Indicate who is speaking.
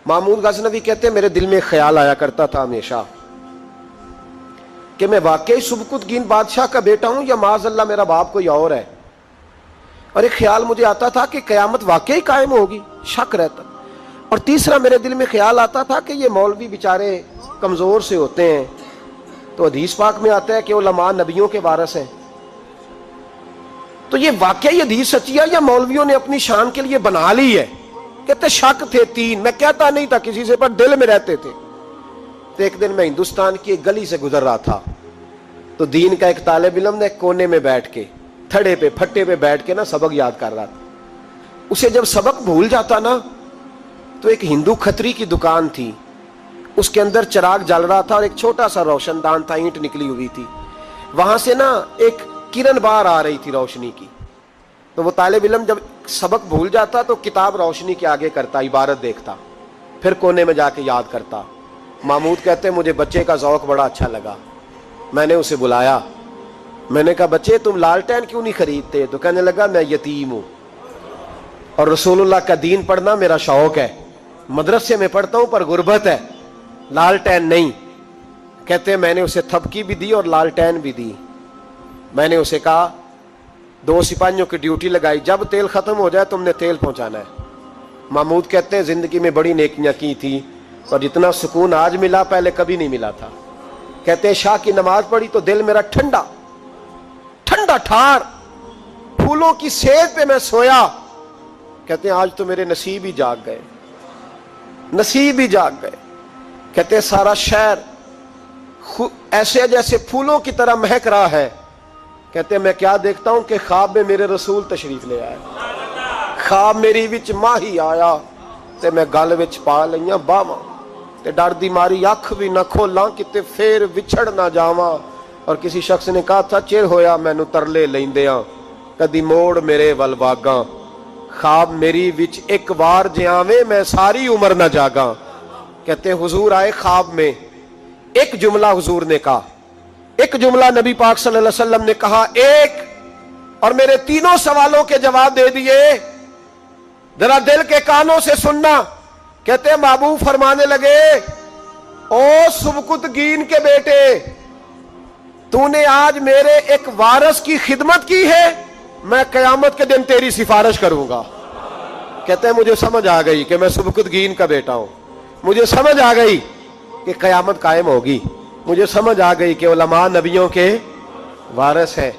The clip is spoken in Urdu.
Speaker 1: محمود غزنوی کہتے ہیں میرے دل میں خیال آیا کرتا تھا ہمیشہ کہ میں واقعی سبکتگین بادشاہ کا بیٹا ہوں یا معاذ اللہ میرا باپ کوئی اور ہے. اور ایک خیال مجھے آتا تھا کہ قیامت واقعی قائم ہوگی، شک رہتا. اور تیسرا میرے دل میں خیال آتا تھا کہ یہ مولوی بیچارے کمزور سے ہوتے ہیں، تو حدیث پاک میں آتا ہے کہ علماء نبیوں کے وارث ہیں. تو یہ واقعی حدیث سچی ہے یا مولویوں نے اپنی شان کے لیے بنا لی ہے؟ کہتے شک تھے تین، میں کہتا نہیں تھا کسی سے، پر دل میں رہتے تھے. تو ایک دن میں ہندوستان کی ایک گلی سے گزر رہا تھا، تو دین کا ایک طالب علم نے کونے میں بیٹھ کے تھڑے پہ پھٹے پہ بیٹھ کے نا سبق یاد کر رہا تھا. اسے جب سبق بھول جاتا نا تو ایک ہندو کھتری کی دکان تھی، اس کے اندر چراغ جل رہا تھا اور ایک چھوٹا سا روشن دان تھا، اینٹ نکلی ہوئی تھی، وہاں سے نا ایک کرن باہر آ رہی تھی روشنی کی. تو وہ طالب علم جب سبق بھول جاتا تو کتاب روشنی کے آگے کرتا، عبارت دیکھتا، پھر کونے میں جا کے یاد کرتا. محمود کہتے ہیں مجھے بچے کا ذوق بڑا اچھا لگا، میں نے اسے بلایا، میں نے کہا بچے تم لالٹین کیوں نہیں خریدتے؟ تو کہنے لگا میں یتیم ہوں اور رسول اللہ کا دین پڑھنا میرا شوق ہے، مدرسے میں پڑھتا ہوں پر غربت ہے، لالٹین نہیں. کہتے ہیں میں نے اسے تھپکی بھی دی اور لالٹین بھی دی. میں نے اسے کہا 2 سپاہیوں کی ڈیوٹی لگائی، جب تیل ختم ہو جائے تم نے تیل پہنچانا ہے. محمود کہتے ہیں زندگی میں بڑی نیکیاں کی تھی اور جتنا سکون آج ملا پہلے کبھی نہیں ملا تھا. کہتے ہیں شاہ کی نماز پڑھی تو دل میرا ٹھنڈا ٹھنڈا ٹھار، پھولوں کی سیج پہ میں سویا. کہتے ہیں آج تو میرے نصیب ہی جاگ گئے، نصیب ہی جاگ گئے. کہتے ہیں سارا شہر ایسے جیسے پھولوں کی طرح مہک رہا ہے. کہتے ہیں میں کیا دیکھتا ہوں کہ خواب میں میرے رسول تشریف لے آئے، خواب میری وچ ماہی آیا تے میں گل وچ پا لئیاں باواں تے ڈر دی ماری اکھ بھی نہ کھولاں کتے پھر وچھڑ نہ جاواں. اور کسی شخص نے کہا تھا چر ہویا مینوں ترلے لیندیاں کدی موڑ میرے ول واگاں، خواب میری وچ ایک وار جے آویں میں ساری عمر نہ جاگاں. کہتے ہیں حضور آئے خواب میں، ایک جملہ حضور نے کہا، ایک جملہ نبی پاک صلی اللہ علیہ وسلم نے کہا ایک، اور میرے تینوں سوالوں کے جواب دے دیے. ذرا دل کے کانوں سے سننا. کہتے ہیں محبوب فرمانے لگے او سبکتگین کے بیٹے، تو نے آج میرے ایک وارث کی خدمت کی ہے، میں قیامت کے دن تیری سفارش کروں گا. کہتے ہیں مجھے سمجھ آ گئی کہ میں سبکتگین کا بیٹا ہوں، مجھے سمجھ آ گئی کہ قیامت قائم ہوگی، مجھے سمجھ آ گئی کہ علماء نبیوں کے وارث ہیں.